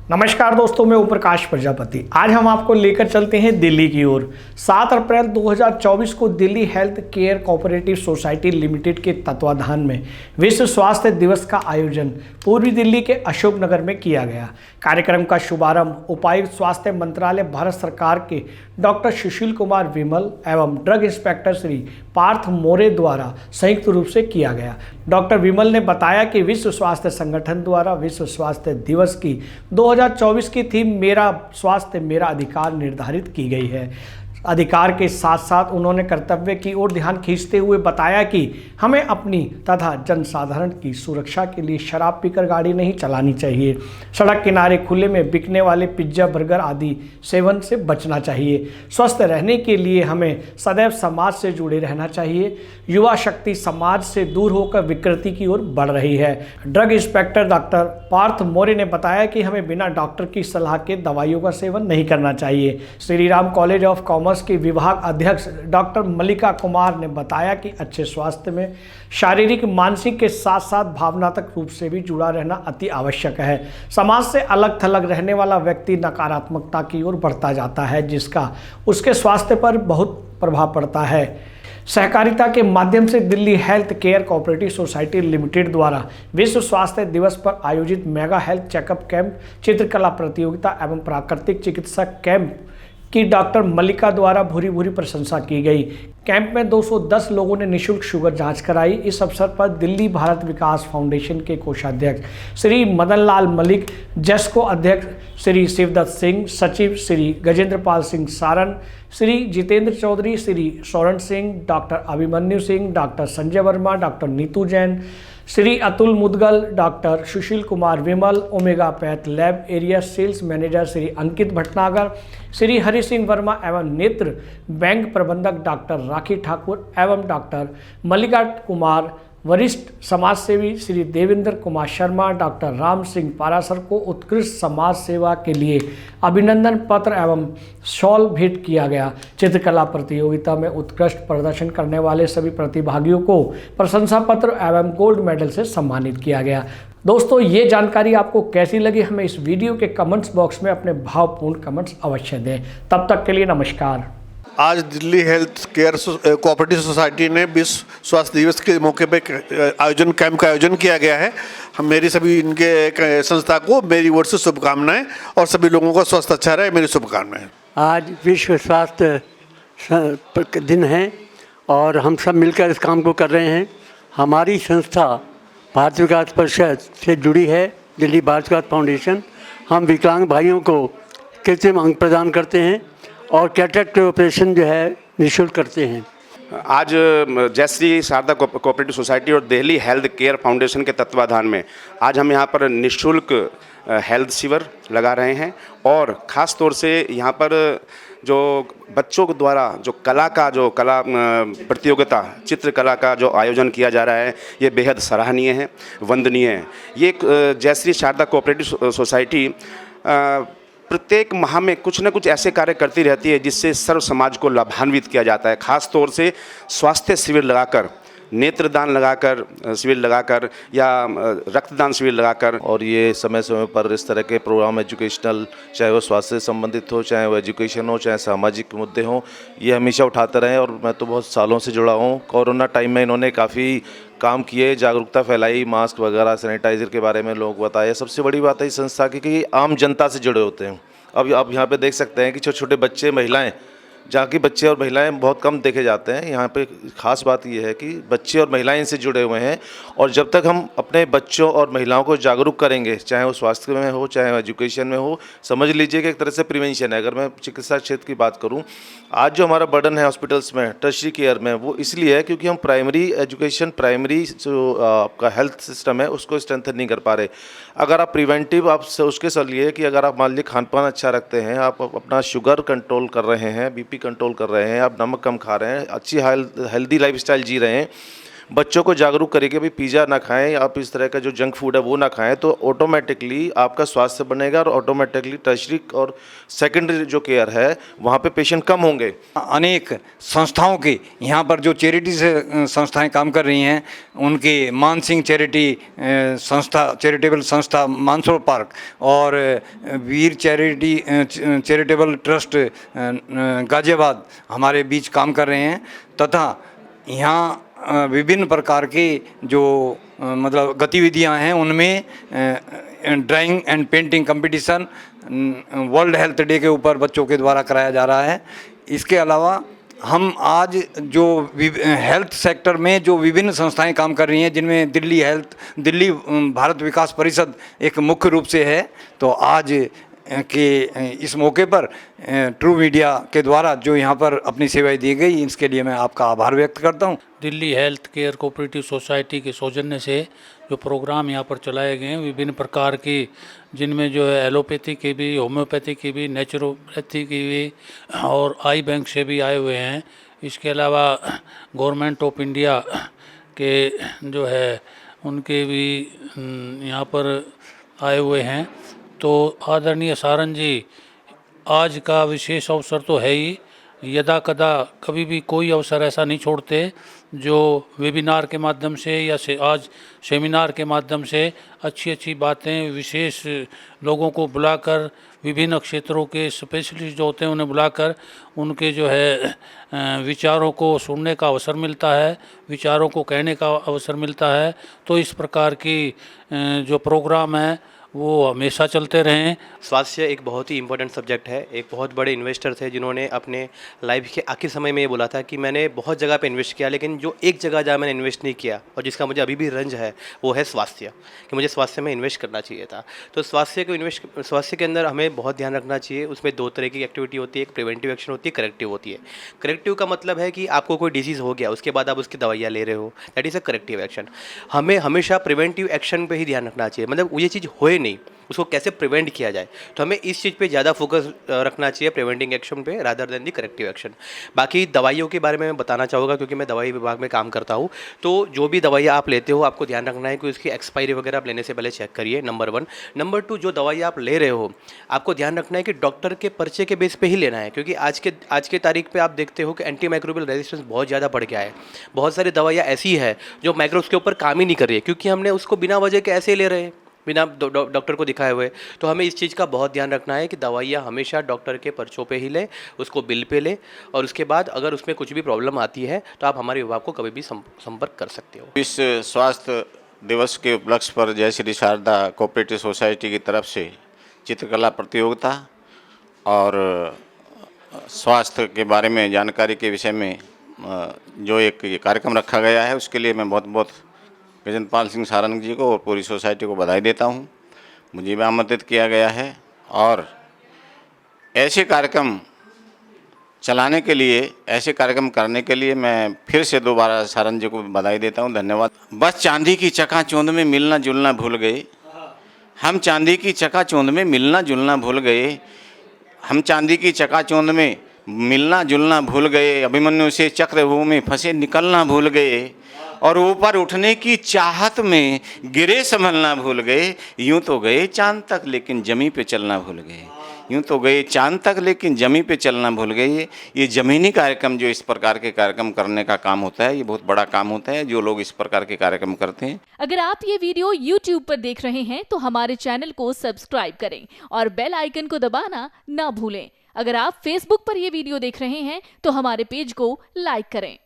नमस्कार दोस्तों, मैं ओम प्रकाश प्रजापति। आज हम आपको लेकर चलते हैं दिल्ली की ओर। 7 अप्रैल 2024 को Delhi health care cooperative society limited के तत्वाधान में विश्व स्वास्थ्य दिवस का आयोजन पूर्वी दिल्ली के अशोकनगर में किया गया। कार्यक्रम का शुभारंभ उपायुक्त स्वास्थ्य मंत्रालय भारत सरकार के डॉक्टर सुशील कुमार विमल एवं ड्रग इंस्पेक्टर श्री पार्थ मोरे द्वारा संयुक्त रूप से किया गया। डॉक्टर विमल ने बताया कि विश्व स्वास्थ्य संगठन द्वारा विश्व स्वास्थ्य दिवस की 2024 की थीम मेरा स्वास्थ्य मेरा अधिकार निर्धारित की गई है। अधिकार के साथ साथ उन्होंने कर्तव्य की ओर ध्यान खींचते हुए बताया कि हमें अपनी तथा जनसाधारण की सुरक्षा के लिए शराब पीकर गाड़ी नहीं चलानी चाहिए। सड़क किनारे खुले में बिकने वाले पिज्जा बर्गर आदि सेवन से बचना चाहिए। स्वस्थ रहने के लिए हमें सदैव समाज से जुड़े रहना चाहिए। युवा शक्ति समाज से दूर होकर विकृति की ओर बढ़ रही है। ड्रग इंस्पेक्टर डॉक्टर पार्थ मोरे ने बताया कि हमें बिना डॉक्टर की सलाह के दवाइयों का सेवन नहीं करना चाहिए। Shri Ram college of commerce के विभाग अध्यक्ष डॉक्टर मल्लिका कुमार ने बताया कि अच्छे स्वास्थ्य में शारीरिक मानसिक के साथ साथ भावनात्मक रूप से भी जुड़ा रहना अति आवश्यक है। समाज से अलग थलग रहने वाला व्यक्ति नकारात्मकता की ओर बढ़ता जाता है, जिसका उसके स्वास्थ्य पर बहुत प्रभाव पड़ता है। सहकारिता के माध्यम से Delhi health care cooperative society limited द्वारा विश्व स्वास्थ्य दिवस पर आयोजित मेगा हेल्थ चेकअप कैंप, चित्रकला प्रतियोगिता एवं प्राकृतिक चिकित्सा कैंप की डॉक्टर मल्लिका द्वारा भूरी भूरी प्रशंसा की गई। कैंप में 210 लोगों ने निःशुल्क शुगर जांच कराई। इस अवसर पर दिल्ली भारत विकास फाउंडेशन के कोषाध्यक्ष श्री मदन लाल मलिक, जेस्को अध्यक्ष श्री शिवदत्त सिंह, सचिव Shri Gajendra Pal Singh Saran, Shri Jitendra Chaudhary, Shri Sauran Singh, Doctor Abhimanyu Singh, Doctor Sanjay Verma, Doctor Neetu Jain, Shri Atul Mudgal, Doctor Sushil Kumar Vimal, Omega Path Lab area sales manager Shri Ankit Bhatnagar, Shri Hari Singh Verma एवं नेत्र बैंक प्रबंधक डॉक्टर राखी ठाकुर एवं डॉक्टर मल्लिका कुमार, वरिष्ठ समाजसेवी श्री देवेंद्र कुमार शर्मा, डॉक्टर राम सिंह पारासर को उत्कृष्ट समाज सेवा के लिए अभिनंदन पत्र एवं शॉल भेंट किया गया। चित्रकला प्रतियोगिता में उत्कृष्ट प्रदर्शन करने वाले सभी प्रतिभागियों को प्रशंसा पत्र एवं गोल्ड मेडल से सम्मानित किया गया। दोस्तों, ये जानकारी आपको कैसी लगी, हमें इस वीडियो के कमेंट्स बॉक्स में अपने भावपूर्ण कमेंट्स अवश्य दें। तब तक के लिए नमस्कार। आज Delhi health care cooperative society ने विश्व स्वास्थ्य दिवस के मौके पे कैंप का आयोजन किया गया है। हम मेरी सभी इनके संस्था को मेरी ओर से शुभकामनाएं और सभी लोगों का स्वास्थ्य अच्छा रहे, मेरी शुभकामनाएं। आज विश्व स्वास्थ्य दिन है और हम सब मिलकर इस काम को कर रहे हैं। हमारी संस्था भारत विकास परिषद से जुड़ी है, दिल्ली भारत विकास फाउंडेशन। हम विकलांग भाइयों को कृत्रिम अंग प्रदान करते हैं और कैटरेक्ट ऑपरेशन जो है निःशुल्क करते हैं। आज जयश्री शारदा कोऑपरेटिव सोसाइटी और दिल्ली हेल्थ केयर फाउंडेशन के तत्वाधान में आज हम यहाँ पर निःशुल्क हेल्थ शिविर लगा रहे हैं और ख़ास तौर से यहाँ पर जो बच्चों के द्वारा जो कला प्रतियोगिता चित्रकला का जो आयोजन किया जा रहा है, ये बेहद सराहनीय है, वंदनीय है। ये जयश्री शारदा कोऑपरेटिव सोसाइटी प्रत्येक माह में कुछ न कुछ ऐसे कार्य करती रहती है जिससे सर्व समाज को लाभान्वित किया जाता है। ख़ास तौर से स्वास्थ्य शिविर लगाकर, नेत्रदान लगाकर, शिविर लगाकर या रक्तदान शिविर लगाकर। और ये समय समय पर इस तरह के प्रोग्राम एजुकेशनल, चाहे वो स्वास्थ्य से संबंधित हो, चाहे वो एजुकेशन हो, चाहे सामाजिक मुद्दे हों, ये हमेशा उठाते रहे। और मैं तो बहुत सालों से जुड़ा हूँ। कोरोना टाइम में इन्होंने काफ़ी काम किए, जागरूकता फैलाई, मास्क वगैरह, सैनिटाइज़र के बारे में लोग बताए। सबसे बड़ी बात है इस संस्था की कि आम जनता से जुड़े होते हैं। अब आप यहाँ पे देख सकते हैं कि छोटे छोटे बच्चे, महिलाएं, जहाँ की बच्चे और महिलाएं बहुत कम देखे जाते हैं। यहाँ पे ख़ास बात ये है कि बच्चे और महिलाएं इनसे जुड़े हुए हैं। और जब तक हम अपने बच्चों और महिलाओं को जागरूक करेंगे, चाहे वो स्वास्थ्य में हो, चाहे वो एजुकेशन में हो, समझ लीजिए कि एक तरह से प्रिवेंशन है। अगर मैं चिकित्सा क्षेत्र की बात करूँ, आज जो हमारा बर्डन है हॉस्पिटल्स में, टर्शरी केयर में, वो इसलिए है क्योंकि हम प्राइमरी एजुकेशन, प्राइमरी जो आपका हेल्थ सिस्टम है उसको स्ट्रेंथन नहीं कर पा रहे। अगर आप प्रिवेंटिव, आप उसके लिए कि अगर आप मान लीजिए खान पान अच्छा रखते हैं, आप अपना शुगर कंट्रोल कर रहे हैं, बीपी कंट्रोल कर रहे हैं, आप नमक कम खा रहे हैं, अच्छी हेल्दी लाइफस्टाइल जी रहे हैं, बच्चों को जागरूक करें कि भाई पिज़्ज़ा ना खाएं, आप इस तरह का जो जंक फूड है वो ना खाएं, तो ऑटोमेटिकली आपका स्वास्थ्य बनेगा और ऑटोमेटिकली टर्शरी और सेकेंडरी जो केयर है वहाँ पे पेशेंट कम होंगे। अनेक संस्थाओं के यहाँ पर जो चैरिटी से संस्थाएं काम कर रही हैं, उनके मान सिंह चैरिटेबल संस्था मानसरोवर पार्क और वीर चैरिटेबल ट्रस्ट गाजियाबाद हमारे बीच काम कर रहे हैं तथा यहाँ विभिन्न प्रकार के जो मतलब गतिविधियां हैं उनमें drawing and painting competition world health day के ऊपर बच्चों के द्वारा कराया जा रहा है। इसके अलावा हम आज जो हेल्थ सेक्टर में जो विभिन्न संस्थाएं काम कर रही हैं, जिनमें दिल्ली भारत विकास परिषद एक मुख्य रूप से है, तो आज के इस मौके पर ट्रू मीडिया के द्वारा जो यहाँ पर अपनी सेवाएं दी गई, इसके लिए मैं आपका आभार व्यक्त करता हूँ। Delhi health care cooperative society के सौजन्य से जो प्रोग्राम यहाँ पर चलाए गए हैं विभिन्न प्रकार की, जिनमें जो है एलोपैथी की भी, होम्योपैथी की भी, नेचुरोपैथी की भी और आई बैंक से भी आए हुए हैं। इसके अलावा गवर्नमेंट ऑफ इंडिया के जो है उनके भी यहाँ पर आए हुए हैं। तो आदरणीय सारन जी, आज का विशेष अवसर तो है ही, यदा कदा कभी भी कोई अवसर ऐसा नहीं छोड़ते जो वेबिनार के माध्यम से या आज सेमिनार के माध्यम से अच्छी अच्छी बातें विशेष लोगों को बुलाकर, विभिन्न क्षेत्रों के स्पेशलिस्ट जो होते हैं उन्हें बुलाकर उनके जो है विचारों को सुनने का अवसर मिलता है, विचारों को कहने का अवसर मिलता है। तो इस प्रकार की जो प्रोग्राम है वो हमेशा चलते रहें। स्वास्थ्य एक बहुत ही इम्पोर्टेंट सब्जेक्ट है। एक बहुत बड़े इन्वेस्टर थे जिन्होंने अपने लाइफ के आखिर समय में ये बोला था कि मैंने बहुत जगह पे इन्वेस्ट किया, लेकिन जो एक जगह जहाँ मैंने इन्वेस्ट नहीं किया और जिसका मुझे अभी भी रंज है वो है स्वास्थ्य, कि मुझे स्वास्थ्य में इन्वेस्ट करना चाहिए था। तो स्वास्थ्य के अंदर हमें बहुत ध्यान रखना चाहिए। उसमें दो तरह की एक्टिविटी होती है, एक प्रिवेंटिव एक्शन होती है, करेक्टिव होती है। करेक्टिव का मतलब है कि आपको कोई डिजीज़ हो गया, उसके बाद आप उसकी दवाइयाँ ले रहे हो, that is a corrective action. हमें हमेशा प्रिवेंटिव एक्शन पर ही ध्यान रखना चाहिए, मतलब ये चीज़ होए नहीं, उसको कैसे प्रिवेंट किया जाए। तो हमें इस चीज़ पे ज़्यादा फोकस रखना चाहिए, प्रिवेंटिंग एक्शन पे रादर देन दी करेक्टिव एक्शन। बाकी दवाइयों के बारे में मैं बताना चाहूँगा क्योंकि मैं दवाई विभाग में काम करता हूँ। तो जो भी दवाइयाँ आप लेते हो आपको ध्यान रखना है कि उसकी एक्सपायरी वगैरह आप लेने से पहले चेक करिए, नंबर 1। नंबर 2, जो दवाई आप ले रहे हो आपको ध्यान रखना है कि डॉक्टर के पर्चे के बेस पे ही लेना है, क्योंकि आज के तारीख पे आप देखते हो कि एंटी माइक्रोबियल रेजिस्टेंस बहुत ज़्यादा बढ़ गया है। बहुत सारी दवाइयाँ ऐसी है जो माइक्रोब्स के ऊपर काम ही नहीं कर रही है, क्योंकि हमने उसको बिना वजह के ऐसे ले रहे हैं, बिना डॉक्टर को दिखाए हुए। तो हमें इस चीज़ का बहुत ध्यान रखना है कि दवाइयाँ हमेशा डॉक्टर के पर्चों पे ही लें, उसको बिल पे लें, और उसके बाद अगर उसमें कुछ भी प्रॉब्लम आती है तो आप हमारे विभाग को कभी भी संपर्क कर सकते हो। इस स्वास्थ्य दिवस के उपलक्ष्य पर जय श्री शारदा कोऑपरेटिव सोसाइटी की तरफ से चित्रकला प्रतियोगिता और स्वास्थ्य के बारे में जानकारी के विषय में जो एक कार्यक्रम रखा गया है, उसके लिए मैं बहुत बहुत गजेंद्रपाल सिंह सारंग जी को और पूरी सोसाइटी को बधाई देता हूं। मुझे भी आमंत्रित किया गया है और ऐसे कार्यक्रम चलाने के लिए, ऐसे कार्यक्रम करने के लिए मैं फिर से दोबारा सारंग जी को बधाई देता हूं। धन्यवाद। बस चांदी की चकाचौंध में मिलना जुलना भूल गए, हम चांदी की चकाचौंध में मिलना जुलना भूल गए, हम चांदी की चकाचौंध में मिलना जुलना भूल गए, अभिमन्यु से चक्रव्यूह में फंसे निकलना भूल गए, और ऊपर उठने की चाहत में गिरे संभलना भूल गए। यूं तो गए चांद तक लेकिन जमी पे चलना भूल गए, यूं तो गए चांद तक लेकिन जमी पे चलना भूल गए। ये ज़मीनी कार्यक्रम जो इस प्रकार के कार्यक्रम करने का काम होता है, ये बहुत बड़ा काम होता है जो लोग इस प्रकार के कार्यक्रम करते हैं। अगर आप ये वीडियो YouTube पर देख रहे हैं तो हमारे चैनल को सब्सक्राइब करें और बेल आइकन को दबाना ना भूलें। अगर आप Facebook पर ये वीडियो देख रहे हैं तो हमारे पेज को लाइक करें।